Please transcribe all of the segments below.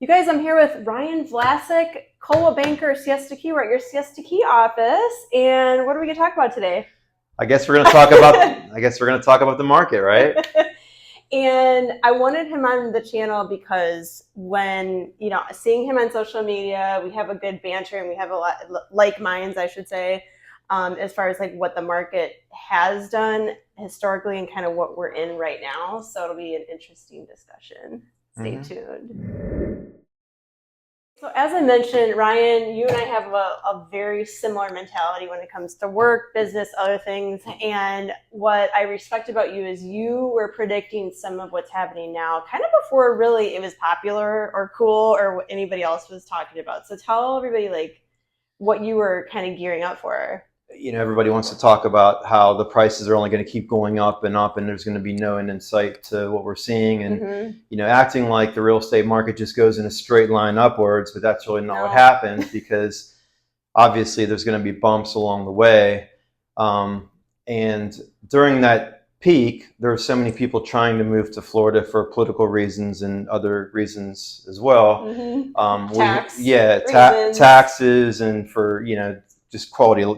You guys, I'm here with Ryan VLASIC, Coldwell Banker, Siesta Key. We're at your Siesta Key office, and what are we going to talk about today? I guess we're going to talk about the market, right? And I wanted him on the channel because when, seeing him on social media, we have a good banter and we have a lot like minds, I should say, as far as like what the market has done historically and kind of what we're in right now. So it'll be an interesting discussion. Stay tuned. So as I mentioned, Ryan, you and I have a very similar mentality when it comes to work, business, other things. And what I respect about you is you were predicting some of what's happening now kind of before really it was popular or cool or what anybody else was talking about. So tell everybody like what you were kind of gearing up for. Everybody wants to talk about how the prices are only going to keep going up, and there's going to be no end in sight to what we're seeing. And, acting like the real estate market just goes in a straight line upwards, but that's really not what happens because obviously there's going to be bumps along the way. And during that peak, there were so many people trying to move to Florida for political reasons and other reasons as well. Taxes and for, just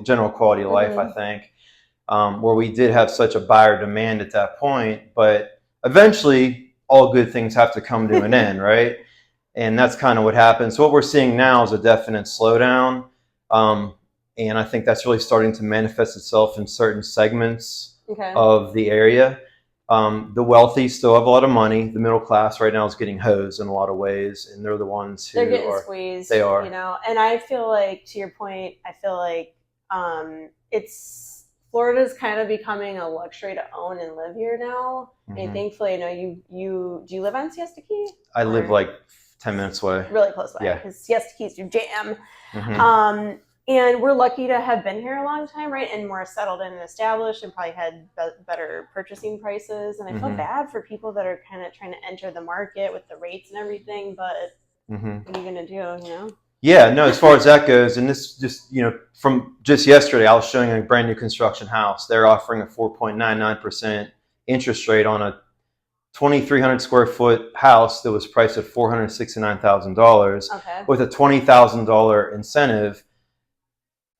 general quality of life, I think, where we did have such a buyer demand at that point. But eventually, all good things have to come to an end, right? And that's kind of what happened. So what we're seeing now is a definite slowdown. And I think that's really starting to manifest itself in certain segments of the area. The wealthy still have a lot of money. The middle class right now is getting hosed in a lot of ways, and they're the ones who they're getting squeezed. They are, And I feel like, to your point, I feel like Florida's kind of becoming a luxury to own and live here now. And thankfully, I know you do you live on Siesta Key? I live like 10 minutes away, really close by, because Siesta Key's your jam. And we're lucky to have been here a long time, right? And more settled in and established and probably had better purchasing prices. And I feel bad for people that are kind of trying to enter the market with the rates and everything. But what are you going to do, Yeah, no, as far as that goes, and this just, from just yesterday, I was showing a brand new construction house. They're offering a 4.99% interest rate on a 2,300 square foot house that was priced at $469,000 with a $20,000 incentive.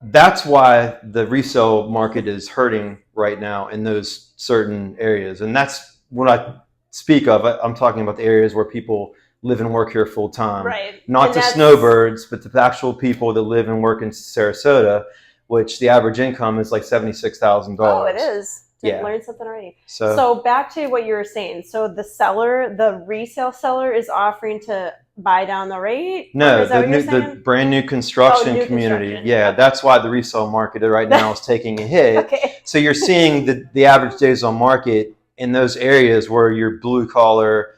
That's why the resale market is hurting right now in those certain areas. And that's what I speak of. I'm talking about the areas where people live and work here full time. Right. Not the snowbirds, but the actual people that live and work in Sarasota, which the average income is like $76,000. Oh, it is. Learn something already. So back to what you were saying. So the resale seller is offering to buy down the rate? No, the brand new construction community. That's why the resale market right now is taking a hit. So you're seeing the average days on market in those areas where you're blue collar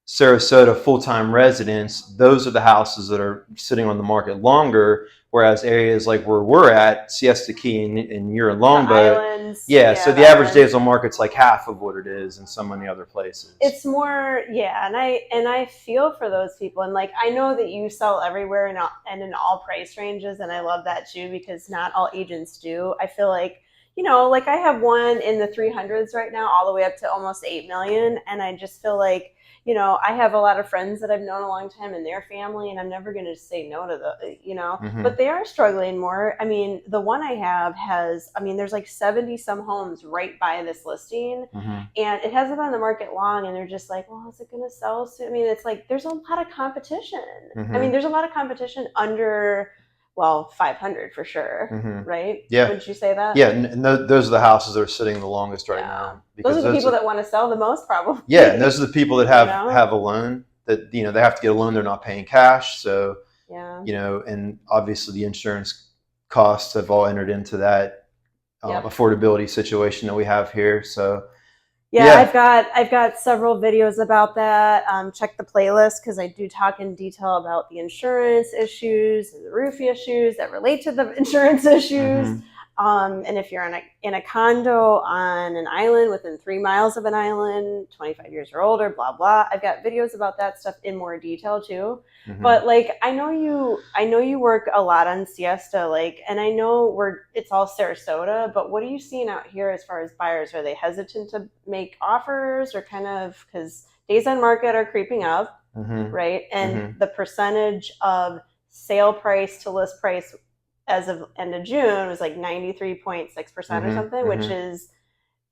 Sarasota full-time residents. Those are the houses that are sitting on the market longer. Whereas areas like where we're at, Siesta Key and you're in Longboat, so the average days on market's like half of what it is in so many other places. It's more, and I feel for those people. And like, I know that you sell everywhere and in all price ranges, and I love that too, because not all agents do. I feel like, like I have one in the 300s right now, all the way up to almost 8 million. And I just feel like, I have a lot of friends that I've known a long time and their family, and I'm never going to say no to but they are struggling more. I mean, the one I have there's like 70 some homes right by this listing, and it hasn't been on the market long, and they're just like, well, is it going to sell soon? I mean, it's like, there's a lot of competition. I mean, there's a lot of competition under 500 for sure, right? Yeah. Wouldn't you say that? Yeah, and those are the houses that are sitting the longest right now. Those are the people that want to sell the most, probably. Yeah, and those are the people that have a loan that, they have to get a loan. They're not paying cash. So, and obviously the insurance costs have all entered into that affordability situation that we have here. So, I've got several videos about that. Check the playlist, because I do talk in detail about the insurance issues and the roof issues that relate to the insurance issues. And if you're in a condo on an island within 3 miles of an island, 25 years or older, blah, blah. I've got videos about that stuff in more detail too. But like, I know you work a lot on Siesta, and I know it's all Sarasota, but what are you seeing out here as far as buyers? Are they hesitant to make offers, or kind of, because days on market are creeping up? right? And the percentage of sale price to list price as of end of June was like 93.6% or something, which is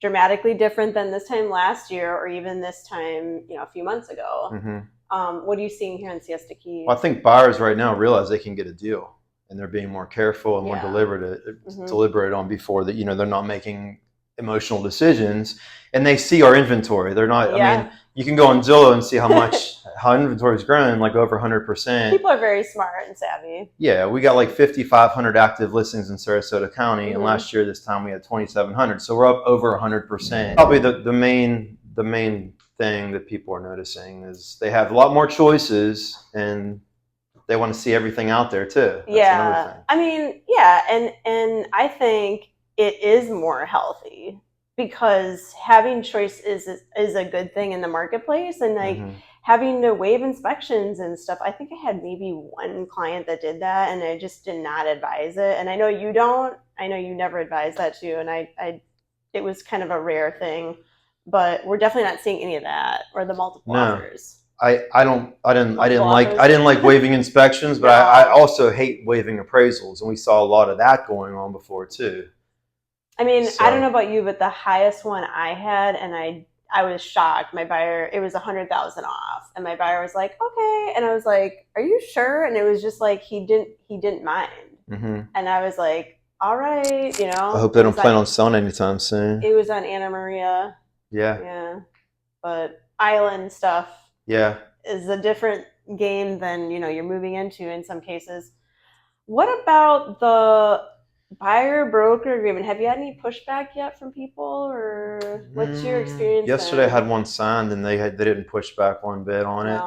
dramatically different than this time last year or even this time, a few months ago. What are you seeing here in Siesta Key? Well, I think buyers right now realize they can get a deal, and they're being more careful and more deliberate on before that. They're not making emotional decisions, and they see our inventory. They're not. I mean, you can go on Zillow and see how inventory is growing, like over 100%. People are very smart and savvy. Yeah, we got like 5,500 active listings in Sarasota County, and last year this time we had 2,700. So we're up over 100%. Probably the main thing that people are noticing is they have a lot more choices, and they want to see everything out there too. That's another thing. I mean, yeah, and I think it is more healthy because having choice is a good thing in the marketplace, and like having to waive inspections and stuff. I think I had maybe one client that did that, and I just did not advise it. And I know you don't. I know you never advise that too, and it was kind of a rare thing. But we're definitely not seeing any of that or the multiple offers. I didn't like waiving inspections, but I also hate waiving appraisals, and we saw a lot of that going on before too. I mean, I don't know about you, but the highest one I had, and I was shocked. My buyer, it was 100,000 off, and my buyer was like, "Okay," and I was like, "Are you sure?" And it was just like he didn't mind, and I was like, "All right, I hope they don't plan on selling anytime soon. It was on Anna Maria. Yeah, but island stuff. Is a different game than you're moving into in some cases. What about the buyer broker agreement? Have you had any pushback yet from people, or what's your experience? Yesterday I had one signed, and they didn't push back one bit on it.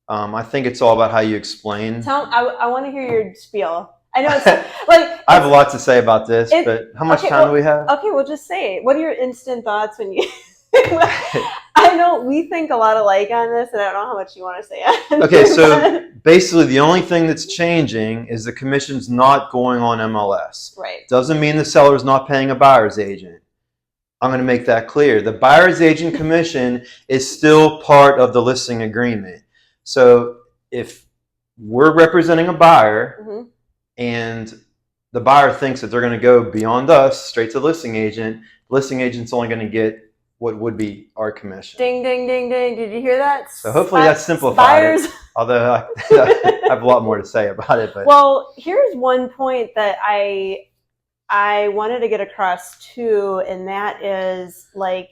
I think it's all about how you explain. I want to hear your spiel. I know it's like I have a lot to say about this, but how much time do we have? Okay, well, just say it. What are your instant thoughts when you? I know we think a lot alike on this, and I don't know how much you want to say. Okay, so basically the only thing that's changing is the commission's not going on MLS. Right. Doesn't mean the seller's not paying a buyer's agent. I'm going to make that clear. The buyer's agent commission is still part of the listing agreement. So if we're representing a buyer and the buyer thinks that they're going to go beyond us straight to the listing agent's only going to get what would be our commission. Ding, ding, ding, ding. Did you hear that? So hopefully that's simplified it, although I have a lot more to say about it. But. Well, here's one point that I wanted to get across too, and that is like,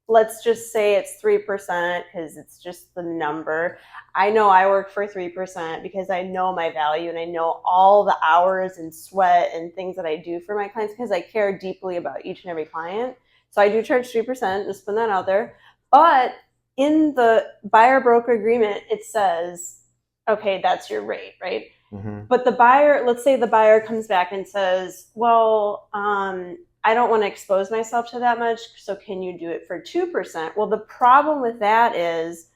let's just say it's 3% because it's just the number. I know I work for 3% because I know my value and I know all the hours and sweat and things that I do for my clients because I care deeply about each and every client. So I do charge 3%, just put that out there. But in the buyer broker agreement, it says, okay, that's your rate, right? But the buyer, let's say the buyer comes back and says, well, I don't want to expose myself to that much, so can you do it for 2%? Well, the problem with that is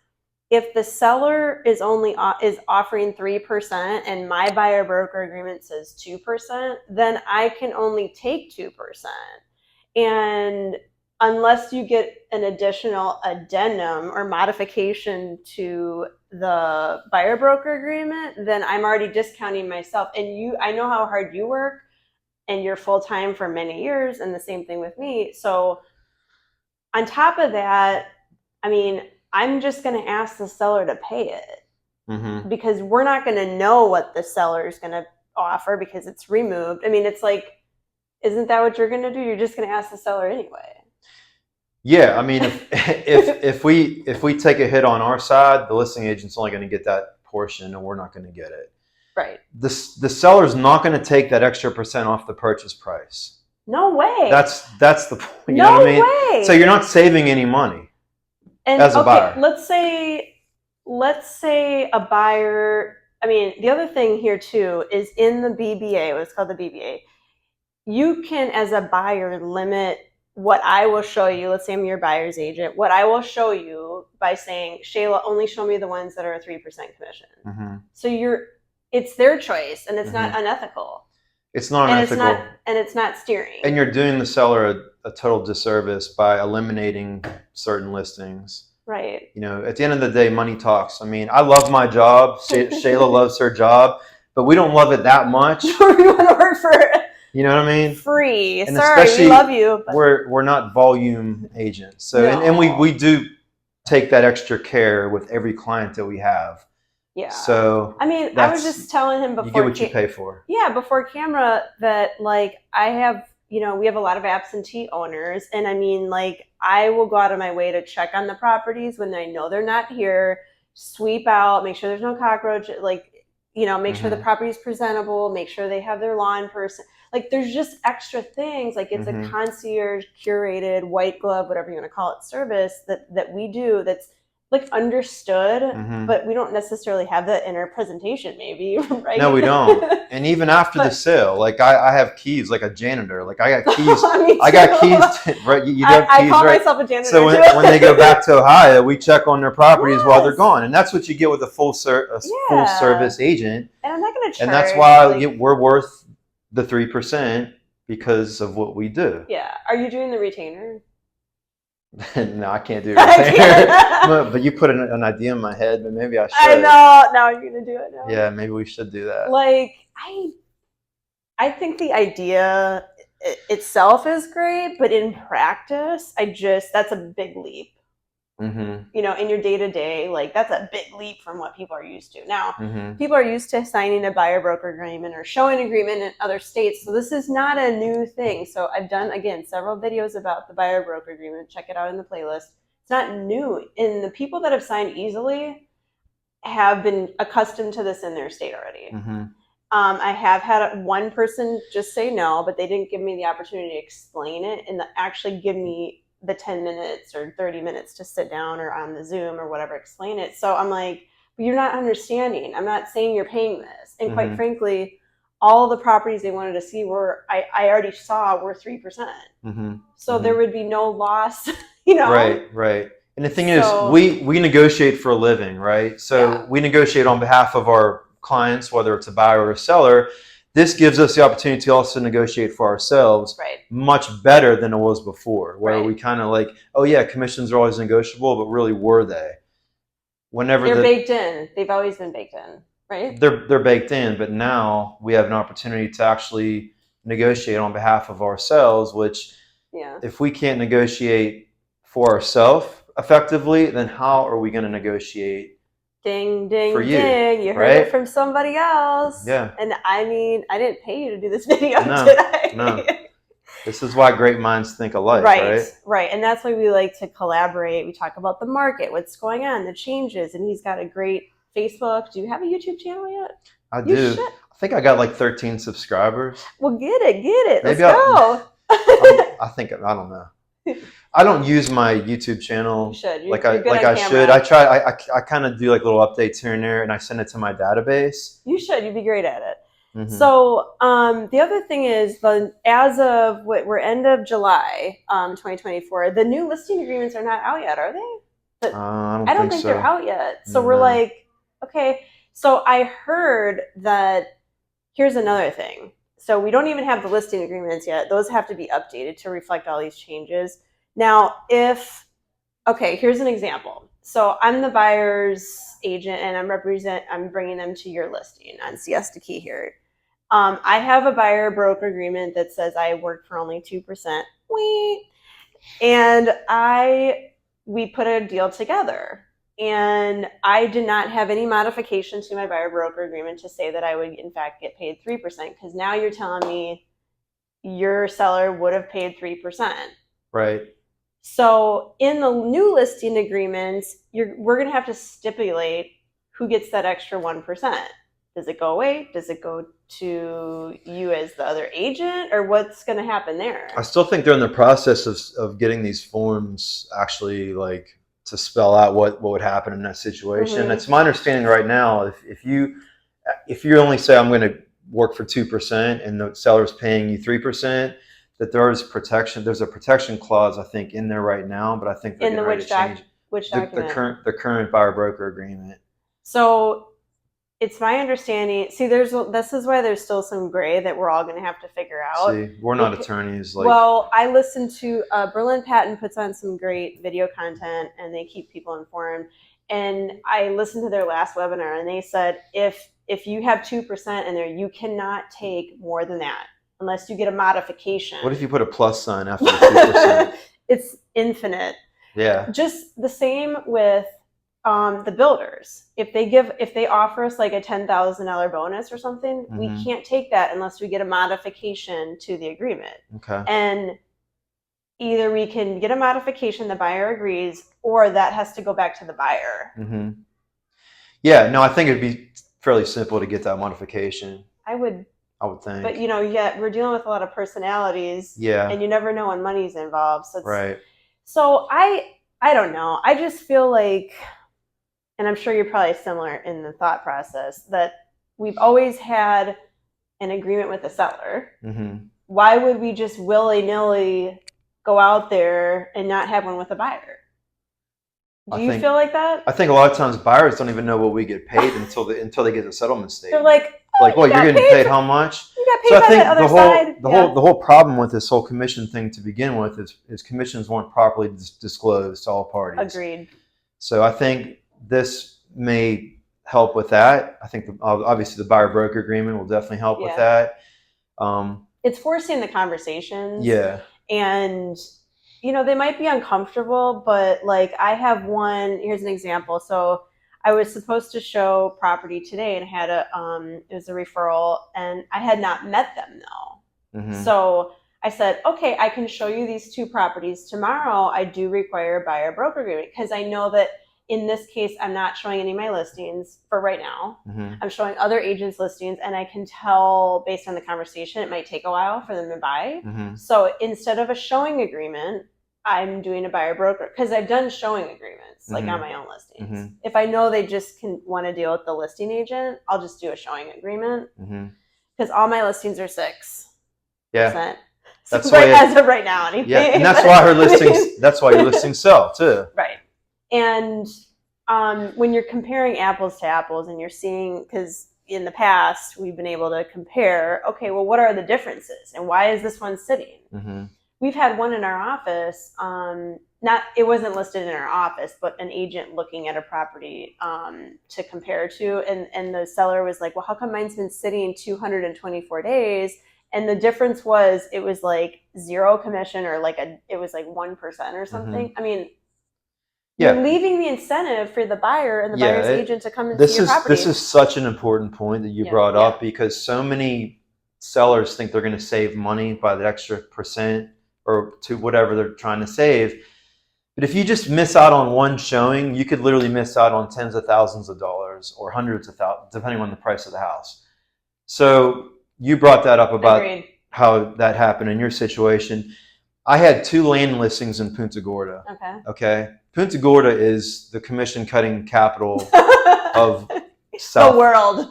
if the seller is offering 3% and my buyer broker agreement says 2%, then I can only take 2%. And unless you get an additional addendum or modification to the buyer broker agreement, then I'm already discounting myself. And I know how hard you work, and you're full-time for many years, and the same thing with me. So on top of that, I mean, I'm just going to ask the seller to pay it because we're not going to know what the seller is going to offer because it's removed. I mean, it's like, isn't that what you're going to do? You're just going to ask the seller anyway. Yeah, I mean, if we take a hit on our side, the listing agent's only going to get that portion, and we're not going to get it. Right. The seller's not going to take that extra % off the purchase price. No way. That's the point. You no know what I mean? way. So you're not saving any money as a buyer. Let's say a buyer. I mean, the other thing here too is in the BBA, what's called the BBA. You can, as a buyer, limit what I will show you. Let's say I'm your buyer's agent. What I will show you by saying, Shayla, only show me the ones that are a 3% commission. So it's their choice, and it's not unethical. It's not unethical. And it's not steering. And you're doing the seller a total disservice by eliminating certain listings Right. You know, at the end of the day, money talks. I mean, I love my job. Shayla loves her job, but we don't love it that much. We want to work for You know what I mean? free. And Sorry, especially we love you. But we're not volume agents. So no. and we do take that extra care with every client that we have. Yeah. So I mean, I was just telling him before. You get what you pay for. Yeah, before camera that like I have, you know, we have a lot of absentee owners, and I mean, like I will go out of my way to check on the properties when I know they're not here, sweep out, make sure there's no cockroach, like, you know, make sure the property's presentable, make sure they have their lawn person. Like there's just extra things. Like it's a concierge, curated, white glove, whatever you want to call it, service that we do that's like understood, but we don't necessarily have that in our presentation, maybe, right? No, we don't. And even after the sale, like I have keys, like a janitor. Like I got keys. I got keys. Right? You have keys, I call right? myself a janitor. So when they go back to Ohio, we check on their properties while they're gone, and that's what you get with a full service agent. And I'm not going to charge. And that's why we're worth the 3% because of what we do. Yeah. Are you doing the retainer? No, I can't do it. But you put an idea in my head, but maybe I should. I know. Now you're gonna do it now. Yeah, maybe we should do that. Like I think the idea itself is great, but in practice, that's a big leap. You know, in your day to day, like that's a big leap from what people are used to. Now, people are used to signing a buyer broker agreement or showing agreement in other states. So this is not a new thing. So I've done, again, several videos about the buyer broker agreement. Check it out in the playlist. It's not new. And the people that have signed easily have been accustomed to this in their state already. I have had one person just say no, but they didn't give me the opportunity to explain it and actually give me the 10 minutes or 30 minutes to sit down or on the Zoom or whatever, explain it. So I'm like, you're not understanding. I'm not saying you're paying this. And quite frankly, all the properties they wanted to see I already saw were 3%. So there would be no loss, you know? Right. And the thing is, we negotiate for a living, right? So we negotiate on behalf of our clients, whether it's a buyer or a seller. This gives us the opportunity to also negotiate for ourselves much better than it was before, where we kind of like, oh yeah, commissions are always negotiable, but really were they? Whenever they're baked in. They've always been baked in, right? They're baked in, but now we have an opportunity to actually negotiate on behalf of ourselves, which if we can't negotiate for ourselves effectively, then how are we going to negotiate? Ding, ding, ding. You heard it from somebody else. Yeah. And I mean, I didn't pay you to do this video, did I? No. This is why great minds think alike, right. And that's why we like to collaborate. We talk about the market, what's going on, the changes. And he's got a great Facebook. Do you have a YouTube channel yet? I do. I think I got like 13 subscribers. Well, get it. Let's go. I don't know. I don't use my YouTube channel like I should. I try. I kind of do like little updates here and there, and I send it to my database. You should. You'd be great at it. So the other thing is, as of we're end of July, 2024, the new listing agreements are not out yet, are they? I don't think they're out yet. So we're like, okay. So I heard that. Here's another thing. So we don't even have the listing agreements yet. Those have to be updated to reflect all these changes. Now, here's an example. So I'm the buyer's agent and I'm bringing them to your listing on Siesta Key here. I have a buyer broker agreement that says I work for only 2%. And we put a deal together. And I did not have any modification to my buyer broker agreement to say that I would in fact get paid 3%, because now you're telling me your seller would have paid 3%. Right. So in the new listing agreements, we're going to have to stipulate who gets that extra 1%. Does it go away? Does it go to you as the other agent, or what's going to happen there? I still think they're in the process of getting these forms actually like to spell out what would happen in that situation. It's my understanding right now, if you only say I'm going to work for 2% and the seller's paying you 3%, that there's a protection clause I think in there right now, but I think they're going to change which document? The current buyer broker agreement. So it's my understanding. See, this is why there's still some gray that we're all going to have to figure out. See, we're not attorneys. Well, I listen to Berlin Patton puts on some great video content, and they keep people informed. And I listened to their last webinar, and they said if you have 2% in there, you cannot take more than that unless you get a modification. What if you put a plus sign after the 2%? It's infinite. Yeah. Just the same with the builders. If they offer us like a $10,000 bonus or something, we can't take that unless we get a modification to the agreement. Okay. And either we can get a modification, the buyer agrees, or that has to go back to the buyer. Yeah, no, I think it'd be fairly simple to get that modification. I would think. But we're dealing with a lot of personalities. Yeah. And you never know when money's involved. So right. So I don't know. I just feel like, and I'm sure you're probably similar in the thought process, that we've always had an agreement with the seller. Why would we just willy-nilly go out there and not have one with a buyer? Do you feel like that? I think a lot of times buyers don't even know what we get paid until they get the settlement statement. They're like, well, you're getting paid how much? You got paid by the other side. The whole problem with this whole commission thing to begin with is commissions weren't properly disclosed to all parties. Agreed. So I think this may help with that. I think obviously the buyer broker agreement will definitely help with that. It's forcing the conversations. Yeah. And they might be uncomfortable, but like I have one, here's an example. So I was supposed to show property today and I had it was a referral and I had not met them though. So I said, okay, I can show you these 2 properties tomorrow. I do require a buyer broker agreement because I know that in this case, I'm not showing any of my listings for right now. I'm showing other agents' listings, and I can tell based on the conversation, it might take a while for them to buy. So instead of a showing agreement, I'm doing a buyer broker because I've done showing agreements like on my own listings. If I know they just want to deal with the listing agent, I'll just do a showing agreement because all my listings are 6%. Yeah. That's right as of right now, anyway. Yeah, and that's why that's why your listings sell too. Right. And when you're comparing apples to apples and you're seeing, because in the past we've been able to compare, okay, well, what are the differences and why is this one sitting? We've had one in our office, it wasn't listed in our office, but an agent looking at a property to compare to. And the seller was like, well, how come mine's been sitting 224 days? And the difference was it was like 0 commission or it was like 1% or something. I mean, you're leaving the incentive for the buyer and the buyer's agent to come and see your property. This is such an important point that you brought up because so many sellers think they're going to save money by the extra percent or to whatever they're trying to save. But if you just miss out on one showing, you could literally miss out on tens of thousands of dollars or hundreds of thousands, depending on the price of the house. So you brought that up about how that happened in your situation. I had 2 land listings in Punta Gorda. Okay. Punta Gorda is the commission cutting capital of South the world.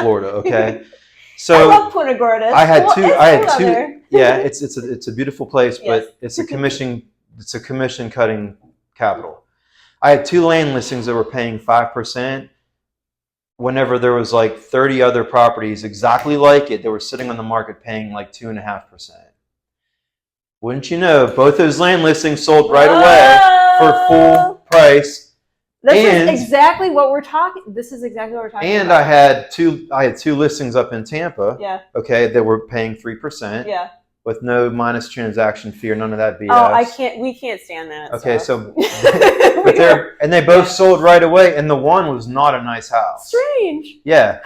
Florida. Okay. So I love Punta Gorda. I had two. Yeah, it's a beautiful place, but it's a commission cutting capital. I had 2 land listings that were paying 5%. Whenever there was like 30 other properties exactly like it that were sitting on the market paying like 2.5%. Wouldn't you know, both those land listings sold right away for full price. This is exactly what we're talking. This is exactly what we're talking about. And I had two listings up in Tampa. Yeah. Okay, that were paying 3%. Yeah. With no minus transaction fee or none of that BS. Oh, we can't stand that. Okay, so but they both sold right away, and the one was not a nice house. Strange. Yeah.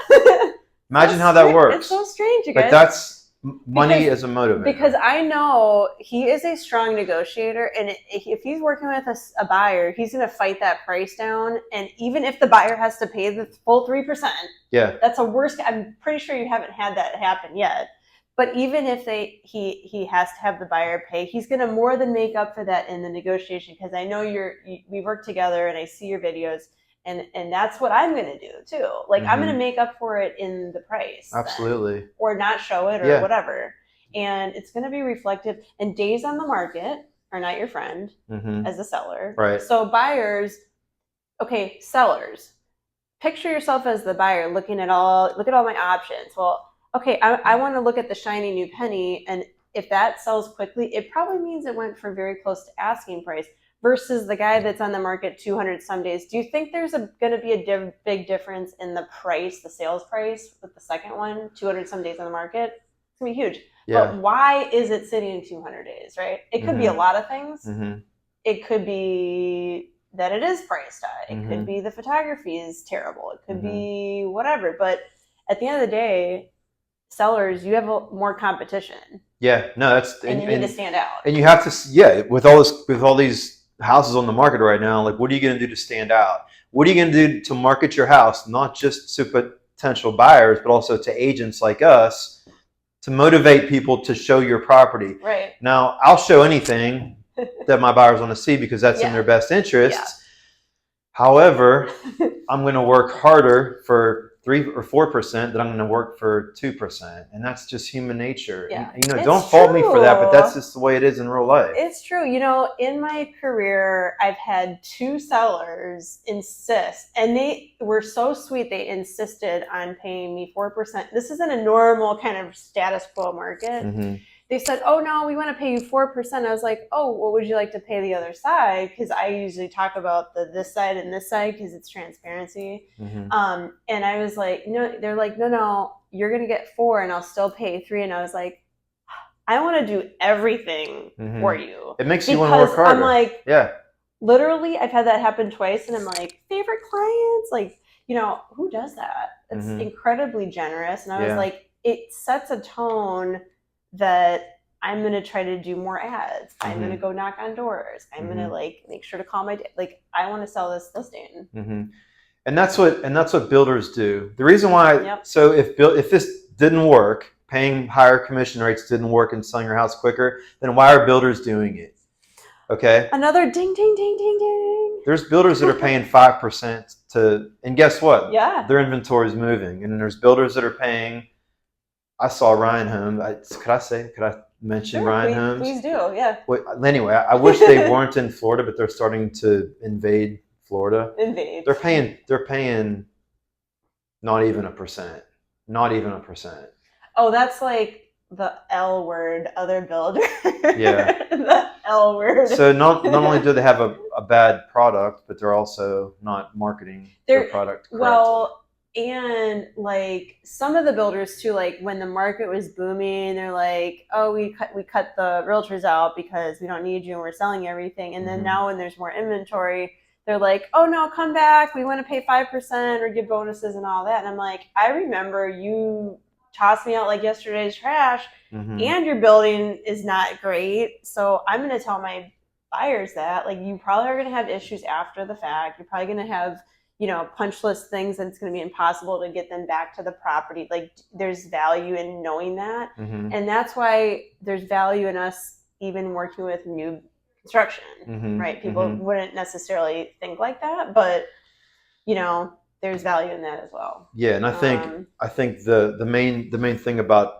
Imagine how that works. It's so strange, you guys. But that's money as a motivator. Because I know he is a strong negotiator, and if he's working with a buyer, he's going to fight that price down. And even if the buyer has to pay the full 3%, that's a worst. I'm pretty sure you haven't had that happen yet. But even if he has to have the buyer pay, he's going to more than make up for that in the negotiation. Because I know we work together, and I see your videos. And that's what I'm going to do too. Like I'm going to make up for it in the price. Absolutely. Or not show it or whatever. And it's going to be reflective. And days on the market are not your friend as a seller. Right. So sellers, picture yourself as the buyer look at all my options. Well, okay, I want to look at the shiny new penny, and if that sells quickly, it probably means it went for very close to asking price versus the guy that's on the market 200 some days. Do you think there's going to be a big difference in the price, the sales price with the second one, 200 some days on the market? It's going to be huge. Yeah. But why is it sitting in 200 days, right? It could be a lot of things. It could be that it is priced high. It could be the photography is terrible. It could be whatever. But at the end of the day, sellers, you have more competition. Yeah, no, and you need to stand out. And you have to, with all these houses on the market right now, like, what are you going to do to stand out? What are you going to do to market your house, not just to potential buyers, but also to agents like us, to motivate people to show your property? Right. Now, I'll show anything that my buyers want to see because that's in their best interests. Yeah. However, I'm going to work harder for 3 or 4% than I'm going to work for 2%, and that's just human nature. Yeah. And, don't fault me for that, but that's just the way it is in real life. It's true. In my career, I've had 2 sellers insist, and they were so sweet. They insisted on paying me 4%. This isn't a normal kind of status quo market. They said, "Oh no, we want to pay you 4%." I was like, "Oh, what would you like to pay the other side?" Because I usually talk about this side and this side because it's transparency. And I was like, "No," they're like, "No, you're gonna get 4, and I'll still pay 3." And I was like, "I want to do everything for you." It makes you want to work harder. I'm like, yeah. Literally, I've had that happen twice, and I'm like, favorite clients, like, who does that? It's incredibly generous, and I was like, it sets a tone that I'm going to try to do more ads. I'm going to go knock on doors. I'm going to make sure to call my, I want to sell this listing. And that's what builders do. The reason why, so if this didn't work, paying higher commission rates didn't work and selling your house quicker, then why are builders doing it? Okay. Another ding, ding, ding, ding, ding. There's builders that are paying 5% and guess what? Yeah. Their inventory is moving. And then there's builders that are paying. I saw Ryan Holmes. Could I mention Ryan Holmes? Please do, yeah. Anyway, I wish they weren't in Florida, but they're starting to invade Florida. They're paying not even a percent. Not even a percent. Oh, that's like the L word, other builder. Yeah. The L word. So not only do they have a bad product, but they're also not marketing their product correctly. Well, and some of the builders too, when the market was booming, they're like, "Oh, we cut the realtors out because we don't need you and we're selling everything." And then now when there's more inventory, they're like, "Oh no, come back. We want to pay 5% or give bonuses and all that." And I'm like, I remember you tossed me out like yesterday's trash, and your building is not great. So I'm going to tell my buyers that you probably are going to have issues after the fact. You're probably going to have punch list things, and it's going to be impossible to get them back to the property. There's value in knowing that. And that's why there's value in us even working with new construction, right? People wouldn't necessarily think like that, but there's value in that as well. Yeah. And I think the main thing about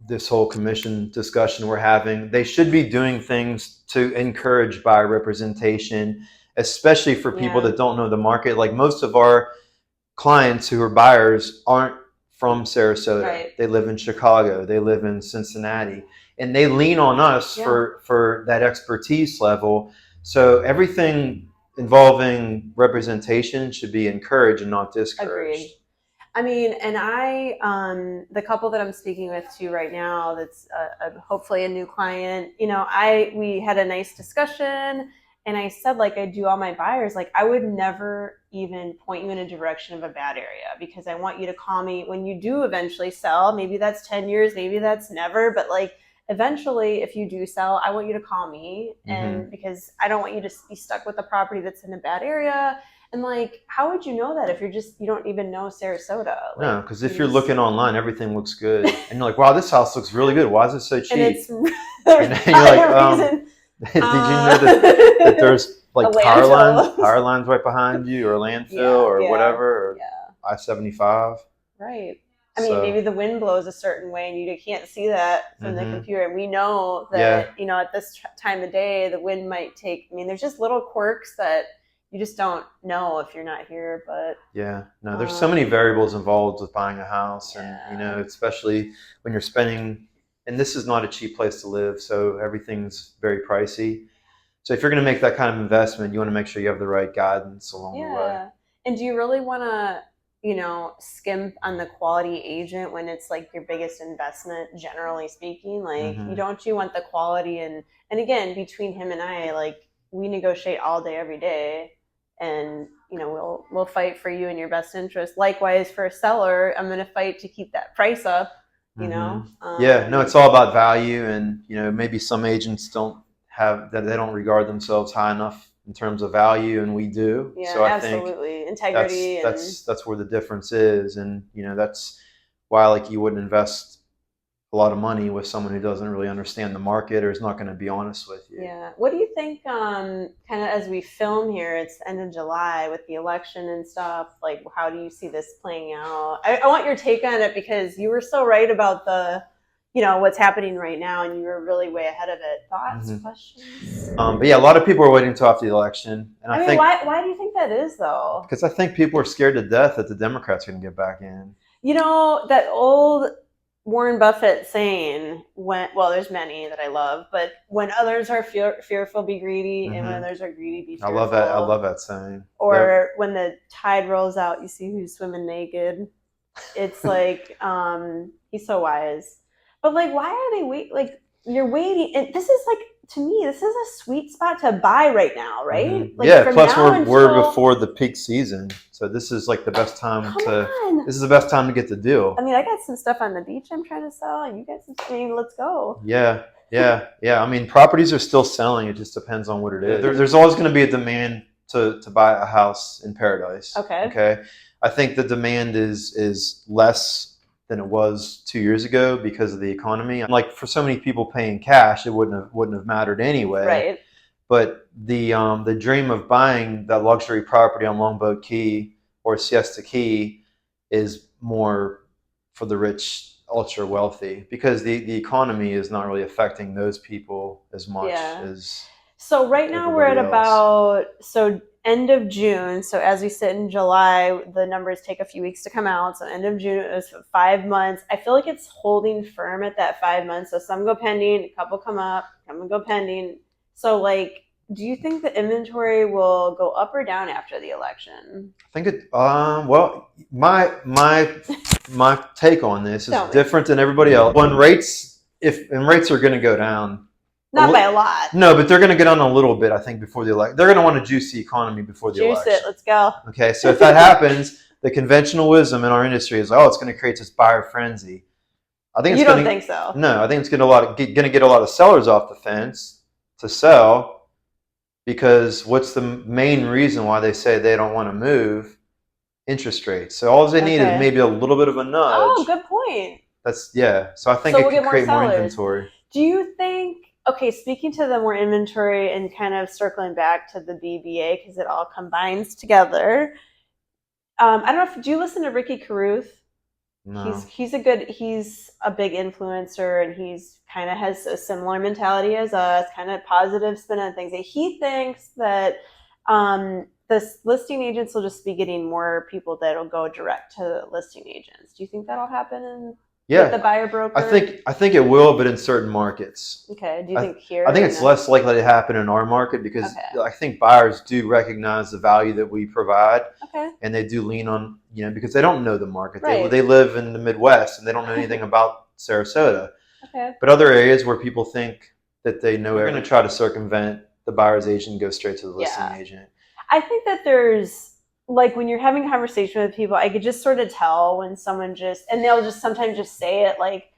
this whole commission discussion we're having, they should be doing things to encourage buyer representation, especially for people that don't know the market. Most of our clients who are buyers aren't from Sarasota. Right. They live in Chicago. They live in Cincinnati. And they lean on us for that expertise level. So everything involving representation should be encouraged and not discouraged. Agreed. I mean, and the couple that I'm speaking with too right now, that's hopefully a new client, we had a nice discussion. And I said, I do all my buyers, I would never even point you in a direction of a bad area, because I want you to call me when you do eventually sell. Maybe that's 10 years, maybe that's never, but eventually if you do sell, I want you to call me, and because I don't want you to be stuck with a property that's in a bad area. And how would you know that if you don't even know Sarasota? No, because if you're looking online, everything looks good, and you're like, wow, this house looks really good. Why is it so cheap? And it's and you're like, did you know that there's power lines right behind you, or a landfill, or whatever, or I-75? Right. I mean, maybe the wind blows a certain way and you can't see that from the computer. And we know that, at this time of day, the wind might take, there's just little quirks that, you just don't know if you're not here. But Yeah, no, there's so many variables involved with buying a house, and yeah. especially when you're spending. And this is not a cheap place to live, so everything's very pricey. So if you're going to make that kind of investment, you want to make sure you have the right guidance along the way. Yeah. And do you really want to, skimp on the quality agent when it's like your biggest investment, generally speaking? Like, you Hmm. don't you want the quality, and again, between him and I, like, we negotiate all day every day, and we'll fight for you in your best interest. Likewise for a seller, I'm going to fight to keep that price up, you Hmm. know. Yeah, no, it's all about value, and maybe some agents don't have that; they don't regard themselves high enough in terms of value, and we do. Yeah, So I think absolutely. that's Integrity and that's that's where the difference is, and that's why like you wouldn't invest a lot of money with someone who doesn't really understand the market or is not going to be honest with you. yeah. What do you think, kind of as we film here, it's the end of July with the election and stuff, like how do you see this playing out? I want your take on it because you were so right about what's happening right now and you were really way ahead of it. Thoughts, Hmm. questions? But yeah, a lot of people are waiting until after the election, and I I mean, think why do you think that is though? because I think people are scared to death that the Democrats are going to get back in. That old Warren Buffett saying, well, there's many that I love, but when others are fearful, be greedy, and when Hmm. others are greedy, be I love that. I fearful. love that saying. Yep. Or when the tide rolls out, you see who's swimming naked. It's like, he's so wise. But like, why are they like you're waiting? And this is like, to me, this is a sweet spot to buy right now, Hmm. right? Like Yeah. from Plus, now we're until, before the peak season, so this is like the best time come to. on. This is the best time to get the deal. I mean, I got some stuff on the beach I'm trying to sell, and you got some. I mean, let's go. Yeah. Yeah. Yeah. I mean, properties are still selling. It just depends on what it is. There's always going to be a demand to buy a house in paradise. Okay. Okay. I think the demand is less than it was 2 years ago because of the economy. Like for so many people paying cash, it wouldn't have mattered anyway. Right. But the dream of buying that luxury property on Longboat Key or Siesta Key is more for the rich, ultra wealthy, because the economy is not really affecting those people as much Yeah. as So right now we're at everybody else. about end of June. So as we sit in July, the numbers take a few weeks to come out. So end of June is 5 months. I feel like it's holding firm at that 5 months. So some go pending, a couple come up, some go pending. So like, do you think the inventory will go up or down after the election? I think it. Well, my take on this is Tell me. different than everybody else. When rates are going to go down. Not by a lot. No, but they're going to get on a little bit, I think, before the election. They're going to want a juicy economy before the Juice election. it. Let's go. Okay, so if that happens, the conventional wisdom in our industry is, oh, it's going to create this buyer frenzy. I think You don't think so? No, I think it's going to get a lot of sellers off the fence to sell, because what's the main reason why they say they don't want to move? Interest rates. So all they need is maybe a little bit of a nudge. Oh, good point. So I think it can create more inventory. Do you think, okay, speaking to the more inventory and kind of circling back to the BBA because it all combines together. I don't know do you listen to Ricky Carruth? No. He's a big influencer, and he's kind of has a similar mentality as us, kind of positive spin on things. And he thinks that the listing agents will just be getting more people that'll go direct to listing agents. Do you think that'll happen with the buyer broker? I think it will, but in certain markets. Okay. Do you think here? I think it's less likely to happen in our market because I think buyers do recognize the value that we provide. Okay. And they do lean on, because they don't know the market. Right. They live in the Midwest and they don't know anything about Sarasota. Okay. But other areas where people think that they know, they're going to try to circumvent the buyer's agent and go straight to the listing agent. I think that there's, like, when you're having a conversation with people, I could just sort of tell when someone and they'll just sometimes just say it, like,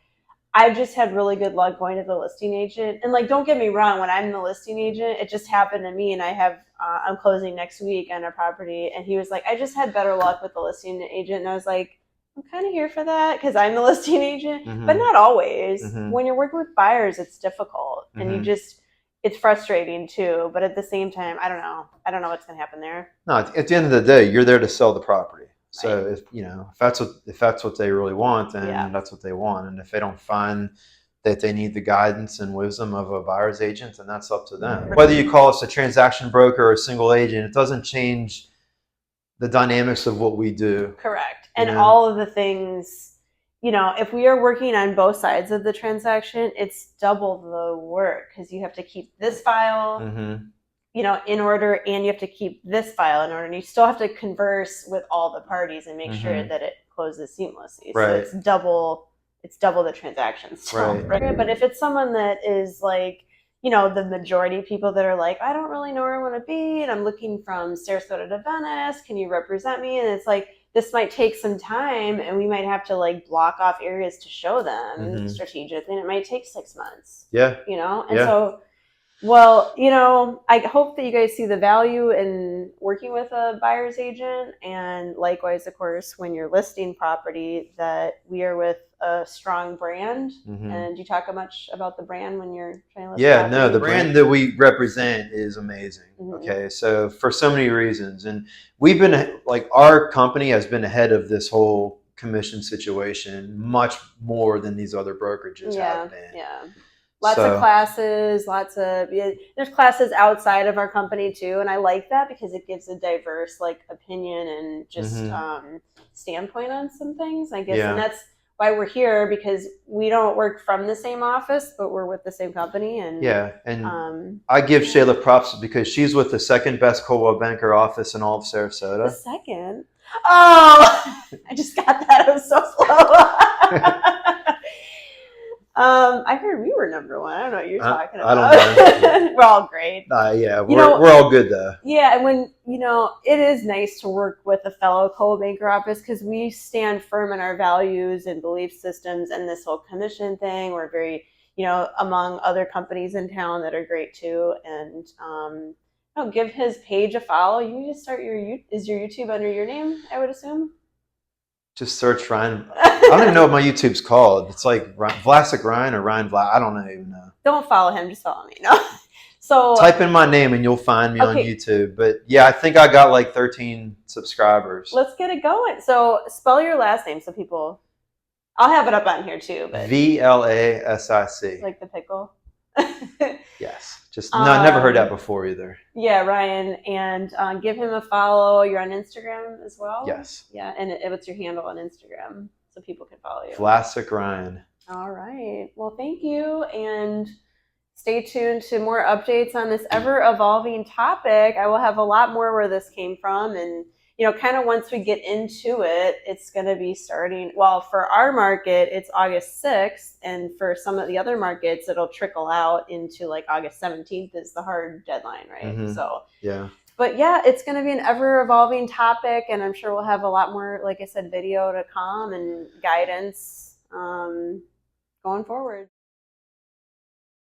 I've just had really good luck going to the listing agent. And like, don't get me wrong, when I'm the listing agent, it just happened to me, and I'm closing next week on a property, and he was like, I just had better luck with the listing agent. And I was like, I'm kind of here for that because I'm the listing agent, but not always. When you're working with buyers, it's difficult, and it's frustrating too. But at the same time, I don't know what's going to happen there. No, at the end of the day, you're there to sell the property. So if that's what they really want, then that's what they want. And if they don't find that they need the guidance and wisdom of a buyer's agent, and that's up to them. Whether you call us a transaction broker or a single agent, it doesn't change the dynamics of what we do. Correct. And all of the things, you know, if we are working on both sides of the transaction, it's double the work because you have to keep this file, you know, in order, and you have to keep this file in order, and you still have to converse with all the parties and make sure that it closes seamlessly. Right. So it's double the transactions. Right. But if it's someone that is like, you know, the majority of people that are like, I don't really know where I want to be, and I'm looking from Sarasota to Venice, can you represent me? And it's like, this might take some time, and we might have to like block off areas to show them strategically, and it might take 6 months. Yeah. You know? And so, well, you know, I hope that you guys see the value in working with a buyer's agent, and likewise, of course, when you're listing property, that we are with a strong brand. And do you talk much about the brand when you're trying to list property? No, the brand that we represent is amazing. Okay, so for so many reasons, and we've been like, our company has been ahead of this whole commission situation much more than these other brokerages have been. Lots of classes, there's classes outside of our company too, and I like that because it gives a diverse like opinion and just standpoint on some things, I guess. And that's why we're here, because we don't work from the same office, but we're with the same company. And I give Shayla props because she's with the second best Coldwell Banker office in all of Sarasota. The second? Oh, I just got that. I was so slow. I heard we were number one. I don't know what you're talking about. I don't know. We're all great. We're all good though. Yeah, and when, you know, it is nice to work with a fellow Coldwell Banker office because we stand firm in our values and belief systems, and this whole commission thing. We're very, you know, among other companies in town that are great too. And give his page a follow. You can just start is your YouTube under your name, I would assume? Just search Ryan. I don't even know what my YouTube's called. It's like VLASIC Ryan or Ryan Vlad. I don't even know. Don't follow him. Just follow me. No. So type in my name and you'll find me on YouTube. But yeah, I think I got like 13 subscribers. Let's get it going. So spell your last name so people. I'll have it up on here too. But VLASIC. Like the pickle. Yes. Just I never heard that before either. Yeah, Ryan, and give him a follow. You're on Instagram as well? Yes. Yeah, and what's your handle on Instagram so people can follow you? VLASIC Ryan. All right. Well, thank you, and stay tuned to more updates on this ever-evolving topic. I will have a lot more where this came from, and you know, kind of once we get into it, it's going to be starting, well, for our market, it's August 6th. And for some of the other markets, it'll trickle out into like August 17th is the hard deadline, right? So, but yeah, it's going to be an ever evolving topic. And I'm sure we'll have a lot more, like I said, video to come and guidance going forward.